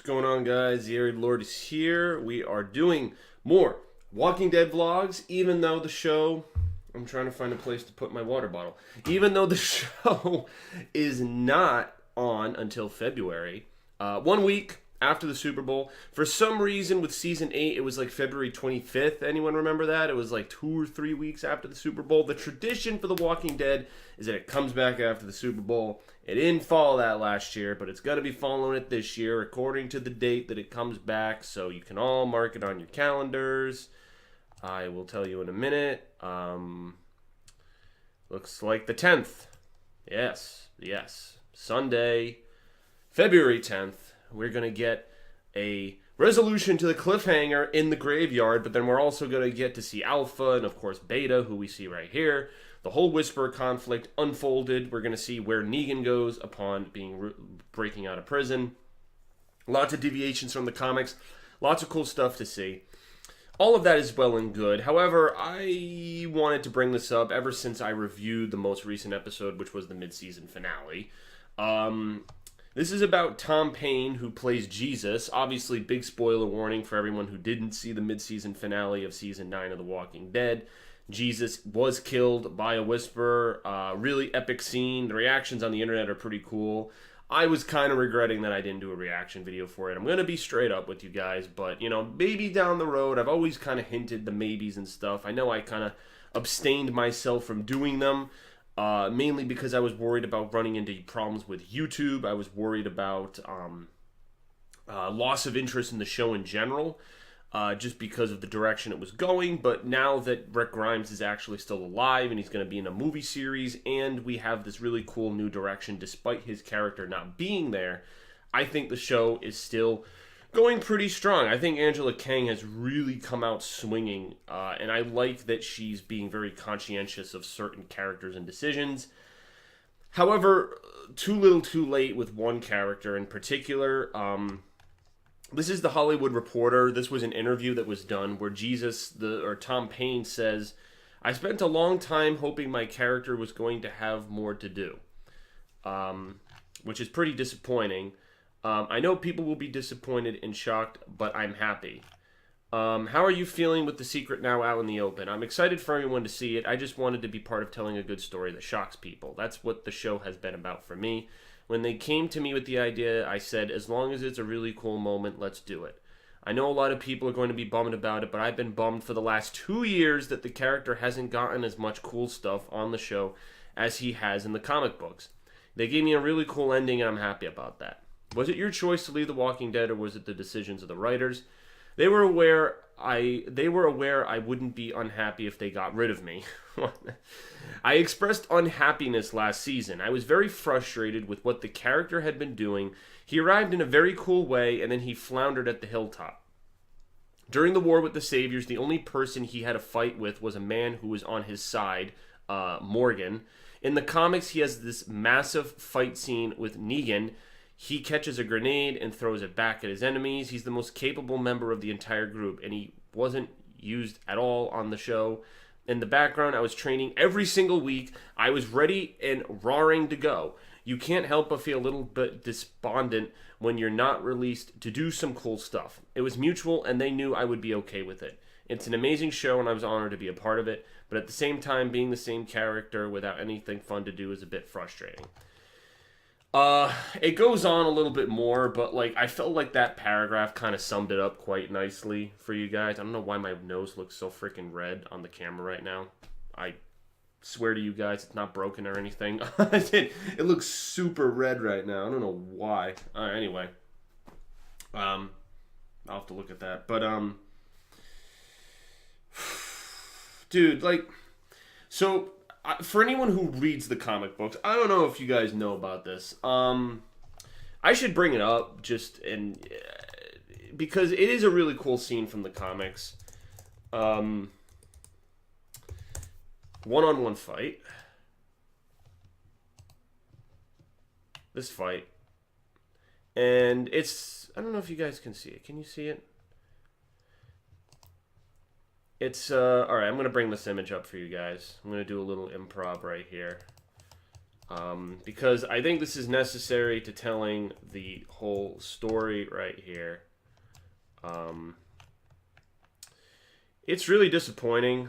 going on, guys? The Arid Lord is here. We are doing more Walking Dead vlogs, even though the show... I'm trying to find a place to put my water bottle. Even though the show is not on until February, 1 week after the Super Bowl. For some reason, with Season 8, it was like February 25th. Anyone remember that? It was like 2 or 3 weeks after the Super Bowl. The tradition for The Walking Dead is that it comes back after the Super Bowl. It didn't follow that last year, but it's going to be following it this year according to the date that it comes back. So you can all mark it on your calendars. I will tell you in a minute. Looks like the 10th. Yes. Sunday, February 10th. We're going to get a resolution to the cliffhanger in the graveyard, but then we're also going to get to see Alpha and, of course, Beta, who we see right here. The whole Whisper conflict unfolded. We're going to see where Negan goes upon breaking out of prison. Lots of deviations from the comics. Lots of cool stuff to see. All of that is well and good. However, I wanted to bring this up ever since I reviewed the most recent episode, which was the mid-season finale. This is about Tom Payne, who plays Jesus. Obviously, big spoiler warning for everyone who didn't see the mid-season finale of Season 9 of The Walking Dead. Jesus was killed by a Whisperer. Really epic scene. The reactions on the internet are pretty cool. I was kind of regretting that I didn't do a reaction video for it. I'm going to be straight up with you guys, but, you know, maybe down the road. I've always kind of hinted the maybes and stuff. I know I kind of abstained myself from doing them, mainly because I was worried about running into problems with YouTube. I was worried about loss of interest in the show in general, just because of the direction it was going. But now that Rick Grimes is actually still alive and he's going to be in a movie series, and we have this really cool new direction despite his character not being there, I think the show is still going pretty strong. I think Angela Kang has really come out swinging, and I like that she's being very conscientious of certain characters and decisions. However, too little too late with one character in particular. This is the Hollywood Reporter. This was an interview that was done where Tom Payne says, "I spent a long time hoping my character was going to have more to do," which is pretty disappointing. I know people will be disappointed and shocked, but I'm happy. How are you feeling with The Secret now out in the open? I'm excited for everyone to see it. I just wanted to be part of telling a good story that shocks people. That's what the show has been about for me. When they came to me with the idea, I said, as long as it's a really cool moment, let's do it. I know a lot of people are going to be bummed about it, but I've been bummed for the last 2 years that the character hasn't gotten as much cool stuff on the show as he has in the comic books. They gave me a really cool ending, and I'm happy about that. Was it your choice to leave The Walking Dead, or was it the decisions of the writers? They were aware I wouldn't be unhappy if they got rid of me. I expressed unhappiness last season. I was very frustrated with what the character had been doing. He arrived in a very cool way, and then he floundered at the hilltop. During the war with the Saviors, the only person he had a fight with was a man who was on his side, Morgan. In the comics, he has this massive fight scene with Negan. He catches a grenade and throws it back at his enemies. He's the most capable member of the entire group, and he wasn't used at all on the show. In the background, I was training every single week. I was ready and roaring to go. You can't help but feel a little bit despondent when you're not released to do some cool stuff. It was mutual, and they knew I would be okay with it. It's an amazing show, and I was honored to be a part of it, but at the same time, being the same character without anything fun to do is a bit frustrating. It goes on a little bit more, but like I felt like that paragraph kind of summed it up quite nicely for you guys. I don't know why my nose looks so freaking red on the camera right now. I swear to you guys, it's not broken or anything. It looks super red right now. I don't know why. Anyway, I'll have to look at that. But dude, like, so. For anyone who reads the comic books, I don't know if you guys know about this. I should bring it up because it is a really cool scene from the comics. One-on-one fight. This fight. And it's, I don't know if you guys can see it. Can you see it? It's, alright, I'm going to bring this image up for you guys. I'm going to do a little improv right here. because I think this is necessary to telling the whole story right here. It's really disappointing.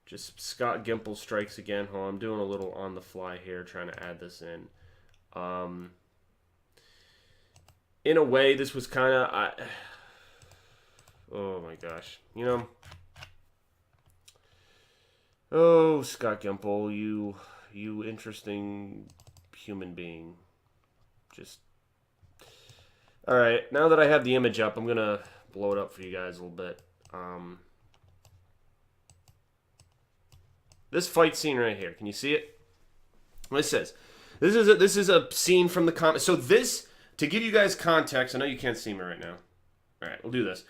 Just Scott Gimple strikes again. Hold on, I'm doing a little on the fly here, trying to add this in. In a way, this was kind of... oh my gosh. You know... Oh, Scott Gimple, you interesting human being. Just... Alright, now that I have the image up, I'm going to blow it up for you guys a little bit. This fight scene right here, can you see it? What it says. This is a scene from the comic. So this, to give you guys context, I know you can't see me right now. Alright, we'll do this.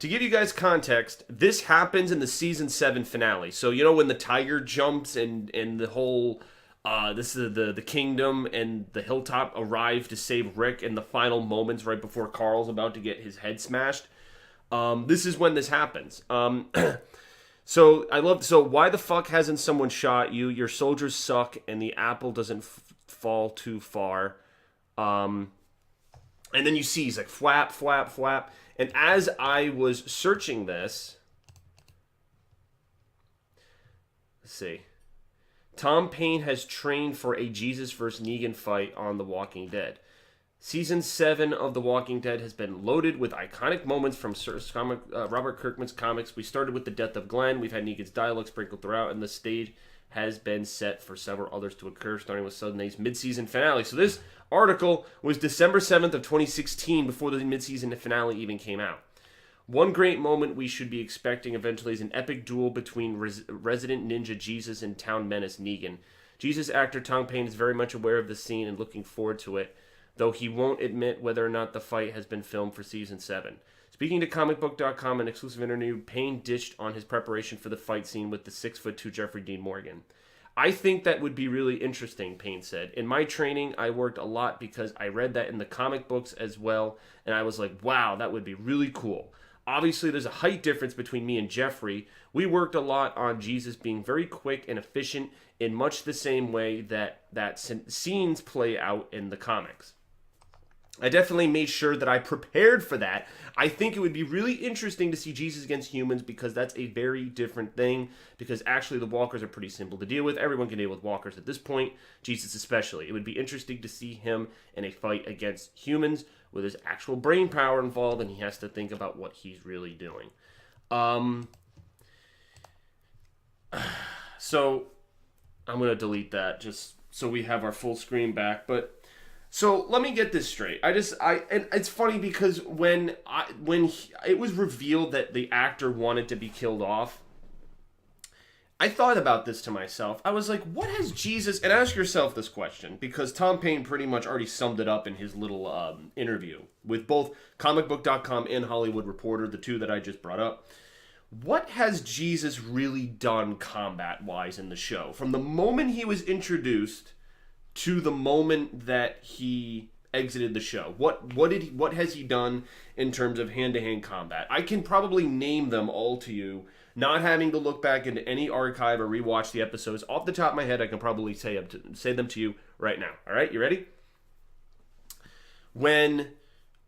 To give you guys context, this happens in the season 7 finale. So you know when the tiger jumps and the whole this is the kingdom and the hilltop arrive to save Rick in the final moments right before Carl's about to get his head smashed. This is when this happens. So why the fuck hasn't someone shot you? Your soldiers suck and the apple doesn't fall too far. And then you see he's like flap, flap, flap. And as I was searching this, let's see. Tom Payne has trained for a Jesus vs. Negan fight on The Walking Dead. Season 7 of The Walking Dead has been loaded with iconic moments from Robert Kirkman's comics. We started with the death of Glenn. We've had Negan's dialogue sprinkled throughout, and the stage has been set for several others to occur, starting with Sunday's mid-season finale. So this article was December 7th of 2016, before the mid-season finale even came out. One great moment we should be expecting eventually is an epic duel between resident ninja Jesus and town menace Negan. Jesus actor Tom Payne is very much aware of the scene and looking forward to it, though he won't admit whether or not the fight has been filmed for Season 7. Speaking to comicbook.com, an exclusive interview, Payne dished on his preparation for the fight scene with the 6'2" Jeffrey Dean Morgan. I think that would be really interesting, Payne said. In my training, I worked a lot because I read that in the comic books as well, and I was like, wow, that would be really cool. Obviously, there's a height difference between me and Jeffrey. We worked a lot on Jesus being very quick and efficient in much the same way that scenes play out in the comics. I definitely made sure that I prepared for that. I think it would be really interesting to see Jesus against humans because that's a very different thing. Because actually the walkers are pretty simple to deal with. Everyone can deal with walkers at this point, Jesus especially. It would be interesting to see him in a fight against humans with his actual brain power involved, and he has to think about what he's really doing. So I'm going to delete that just so we have our full screen back. But so let me get this straight. And it's funny because when it was revealed that the actor wanted to be killed off, I thought about this to myself. I was like, what has Jesus... And ask yourself this question, because Tom Payne pretty much already summed it up in his little interview with both comicbook.com and Hollywood Reporter, the two that I just brought up. What has Jesus really done combat-wise in the show? From the moment he was introduced to the moment that he exited the show. What has he done in terms of hand-to-hand combat? I can probably name them all to you, not having to look back into any archive or rewatch the episodes. Off the top of my head, I can probably say them to you right now. All right, you ready? When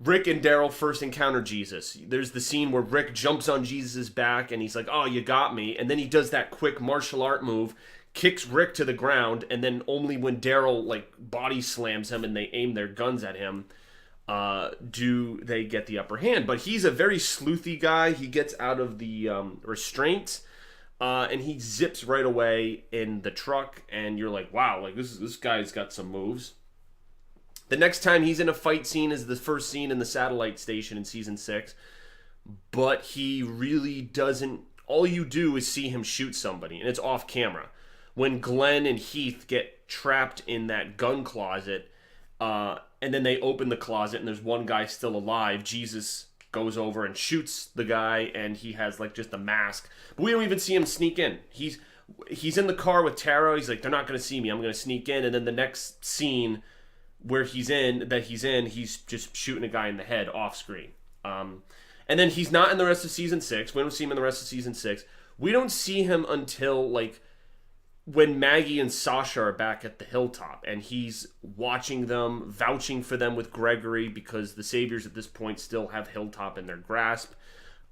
Rick and Daryl first encounter Jesus, there's the scene where Rick jumps on Jesus' back and he's like, oh, you got me. And then he does that quick martial art move, kicks Rick to the ground, and then only when Daryl body slams him and they aim their guns at him do they get the upper hand. But he's a very sleuthy guy. He gets out of the restraints and he zips right away in the truck, and you're like, wow, this guy's got some moves. The next time he's in a fight scene is the first scene in the satellite station in season 6, but he really doesn't. All you do is see him shoot somebody, and it's off camera. When Glenn and Heath get trapped in that gun closet, and then they open the closet and there's one guy still alive, Jesus goes over and shoots the guy, and he has just a mask. But we don't even see him sneak in. He's in the car with Tara. He's like, they're not going to see me. I'm going to sneak in. And then the next scene where he's just shooting a guy in the head off screen. And then he's not in the rest of season 6. We don't see him in the rest of season 6. We don't see him until when Maggie and Sasha are back at the hilltop and he's watching them, vouching for them with Gregory because the Saviors at this point still have hilltop in their grasp.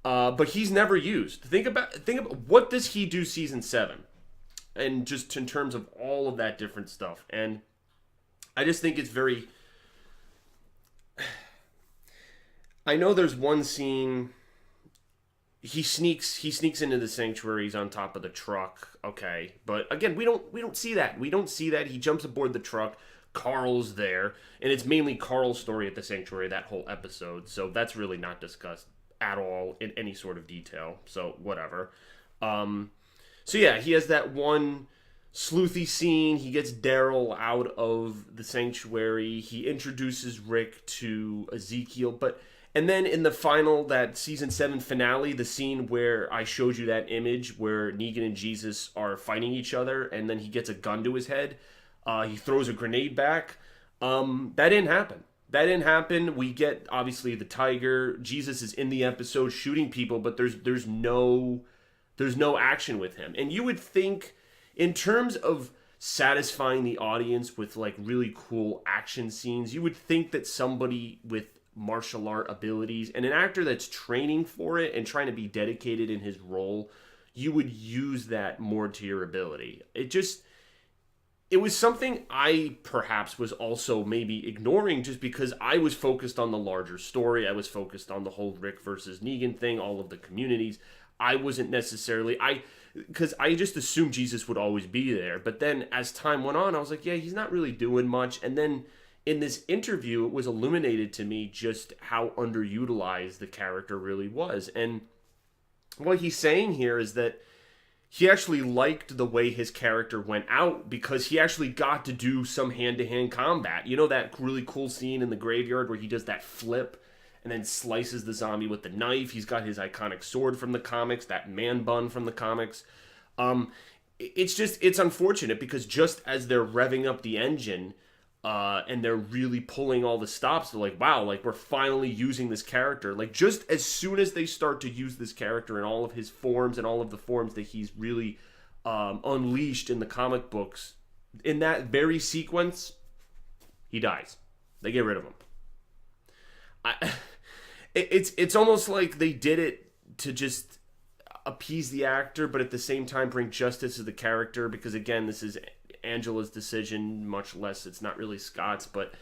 But he's never used. Think about what does he do season 7? And just in terms of all of that different stuff. And I just think it's very... I know there's one scene... He sneaks into the sanctuary. He's on top of the truck. Okay, but again, we don't see that. We don't see that. He jumps aboard the truck. Carl's there, and it's mainly Carl's story at the sanctuary that whole episode. So that's really not discussed at all in any sort of detail. So whatever. So yeah, he has that one sleuthy scene. He gets Daryl out of the sanctuary. He introduces Rick to Ezekiel, and then in the final, that season 7 finale, the scene where I showed you that image where Negan and Jesus are fighting each other, and then he gets a gun to his head, he throws a grenade back. That didn't happen. That didn't happen. We get, obviously, the tiger. Jesus is in the episode shooting people, but there's no action with him. And you would think, in terms of satisfying the audience with like really cool action scenes, you would think that somebody with martial art abilities and an actor that's training for it and trying to be dedicated in his role, you would use that more to your ability. It was something I perhaps was also maybe ignoring just because I was focused on the larger story. I was focused on the whole Rick versus Negan thing, all of the communities. I wasn't necessarily... because I just assumed Jesus would always be there. But then as time went on, I was like, yeah, he's not really doing much. And then in this interview, it was illuminated to me just how underutilized the character really was. And what he's saying here is that he actually liked the way his character went out because he actually got to do some hand-to-hand combat. You know that really cool scene in the graveyard where he does that flip and then slices the zombie with the knife? He's got his iconic sword from the comics, that man bun from the comics. It's unfortunate because just as they're revving up the engine and they're really pulling all the stops, they're like, wow, like we're finally using this character. Like just as soon as they start to use this character in all of his forms and all of the forms that he's really unleashed in the comic books, in that very sequence, he dies. They get rid of him. It's almost like they did it to just appease the actor, but at the same time bring justice to the character, because again, this is Angela's decision, much less it's not really Scott's. But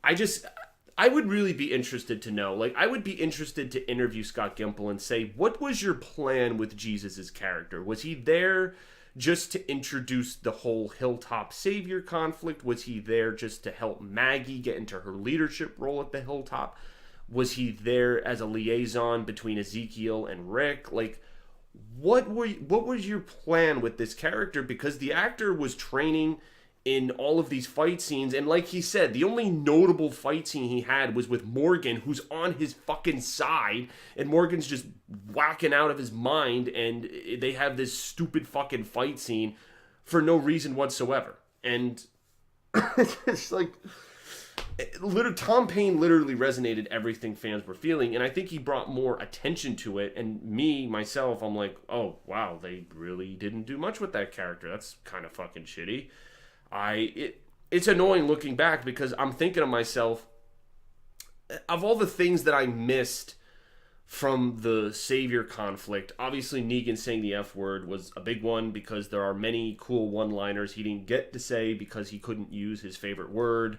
I would really be interested to know, like I would be interested to interview Scott Gimple and say, what was your plan with Jesus's character? Was he there just to introduce the whole Hilltop Savior conflict? Was he there just to help Maggie get into her leadership role at the Hilltop? Was he there as a liaison between Ezekiel and Rick? Like, what was your plan with this character? Because the actor was training in all of these fight scenes, and like he said, the only notable fight scene he had was with Morgan, who's on his fucking side, and Morgan's just whacking out of his mind, and they have this stupid fucking fight scene for no reason whatsoever. And it's like... Tom Payne literally resonated everything fans were feeling, and I think he brought more attention to it. And myself, I'm like, oh wow, they really didn't do much with that character. That's kind of fucking shitty. It's annoying looking back because I'm thinking to myself, of all the things that I missed from the Savior conflict, obviously Negan saying the F word was a big one because there are many cool one-liners he didn't get to say because he couldn't use his favorite word.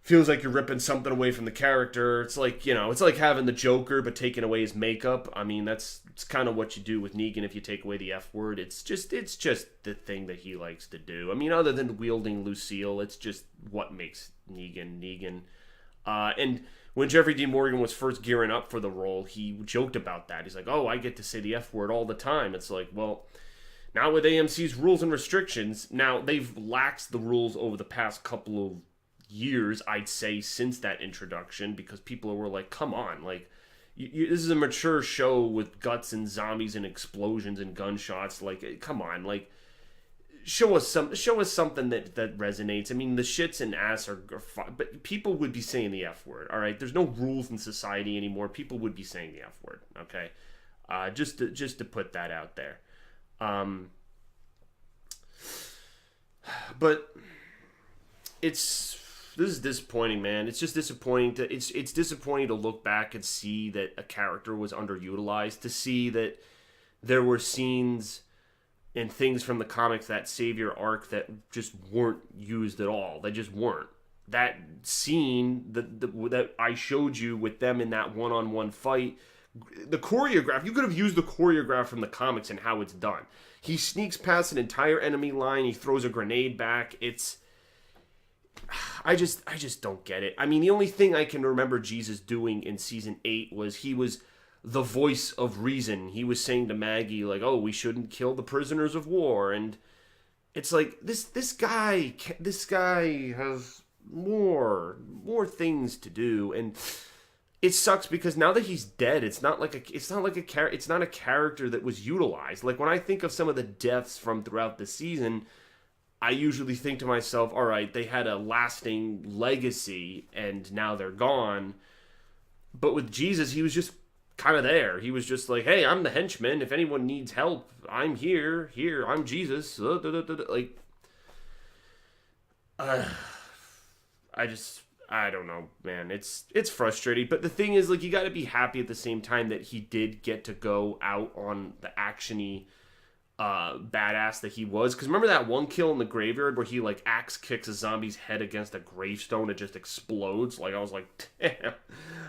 Feels like you're ripping something away from the character. It's like, it's like having the Joker but taking away his makeup. I mean, it's kind of what you do with Negan if you take away the F word. It's just the thing that he likes to do. I mean, other than wielding Lucille, it's just what makes Negan. And when Jeffrey Dean Morgan was first gearing up for the role, he joked about that. He's like, oh, I get to say the F word all the time. It's like, well, now with AMC's rules and restrictions, now they've laxed the rules over the past couple of years, I'd say, since that introduction, because people were like, come on, like this is a mature show with guts and zombies and explosions and gunshots, like come on, like show us something that resonates. I mean, the shits and ass are fine, but people would be saying the F word. All right, there's no rules in society anymore. People would be saying the F word. Okay, just to put that out there. But this is disappointing, man. It's just disappointing it's disappointing to look back and see that a character was underutilized, to see that there were scenes and things from the comics, that savior arc, that just weren't used at all. They just weren't. That scene that I showed you with them in that one-on-one fight, the choreograph, you could have used the choreograph from the comics and how it's done. He sneaks past an entire enemy line, he throws a grenade back. I just don't get it. I mean, the only thing I can remember Jesus doing in season 8 was he was the voice of reason. He was saying to Maggie, like, oh, we shouldn't kill the prisoners of war. And it's like, this guy has more things to do. And it sucks because now that he's dead, it's not a character that was utilized. Like, when I think of some of the deaths from throughout the season, I usually think to myself, all right, they had a lasting legacy and now they're gone. But with Jesus, he was just kind of there. He was just like, hey, I'm the henchman. If anyone needs help, I'm here. I'm Jesus. Like, I don't know, man. It's frustrating. But the thing is, like, you got to be happy at the same time that he did get to go out on the actiony badass that he was. Because remember that one kill in the graveyard where he, like, axe kicks a zombie's head against a gravestone, it just explodes? Like, I was like, damn.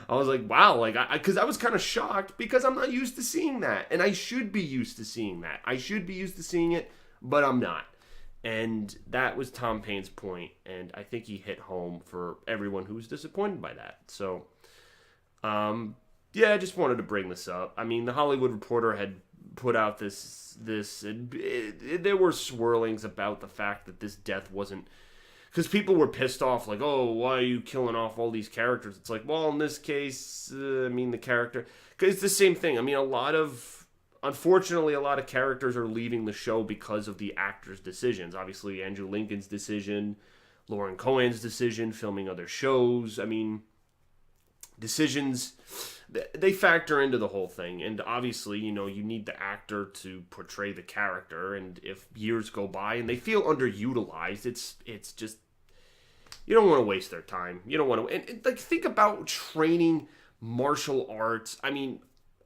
I was like, wow. Like, because I was kind of shocked because I'm not used to seeing that. And I should be used to seeing that. I should be used to seeing it, but I'm not. And that was Tom Payne's point, and I think he hit home for everyone who was disappointed by that. So, yeah, I just wanted to bring this up. I mean, the Hollywood Reporter had put out this and there were swirlings about the fact that this death wasn't, because people were pissed off, like, oh, why are you killing off all these characters? It's like, well, in this case, I mean, the character, because it's the same thing. I mean, unfortunately, a lot of characters are leaving the show because of the actors' decisions. Obviously, Andrew Lincoln's decision, Lauren Cohan's decision, filming other shows. I mean, decisions, they factor into the whole thing. And obviously, you know, you need the actor to portray the character. And if years go by and they feel underutilized, it's just, you don't want to waste their time. You don't want to, and like, think about training martial arts. I mean,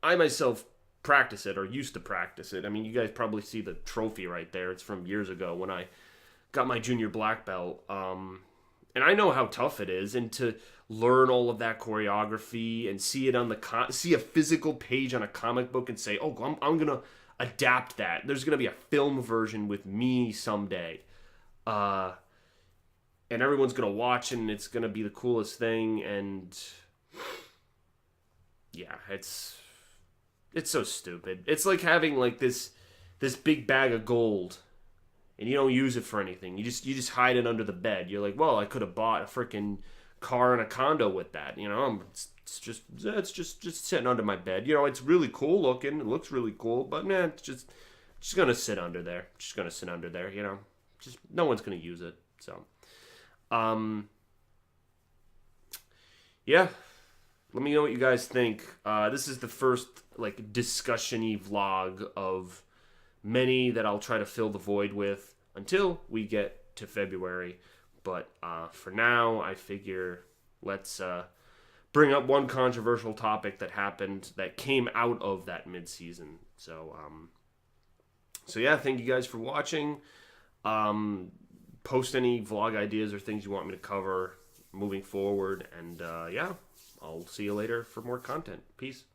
I myself practice it, or used to practice it. I mean, you guys probably see the trophy right there. It's from years ago when I got my junior black belt. And I know how tough it is, and to learn all of that choreography and see it on see a physical page on a comic book and say, oh, I'm going to adapt that. There's going to be a film version with me someday. And everyone's going to watch it, and it's going to be the coolest thing. And yeah, it's so stupid. It's like having like this big bag of gold, and you don't use it for anything. You just hide it under the bed. You're like, well, I could have bought a freaking car and a condo with that. You know, it's just sitting under my bed. You know, it's really cool looking. It looks really cool, but man, it's just gonna sit under there. Just gonna sit under there. You know, just no one's gonna use it. So, yeah. Let me know what you guys think. This is the first like discussion-y vlog of many that I'll try to fill the void with until we get to February. But for now, I figure let's bring up one controversial topic that happened, that came out of that mid-season. So yeah, thank you guys for watching. Post any vlog ideas or things you want me to cover moving forward. And yeah, I'll see you later for more content. Peace.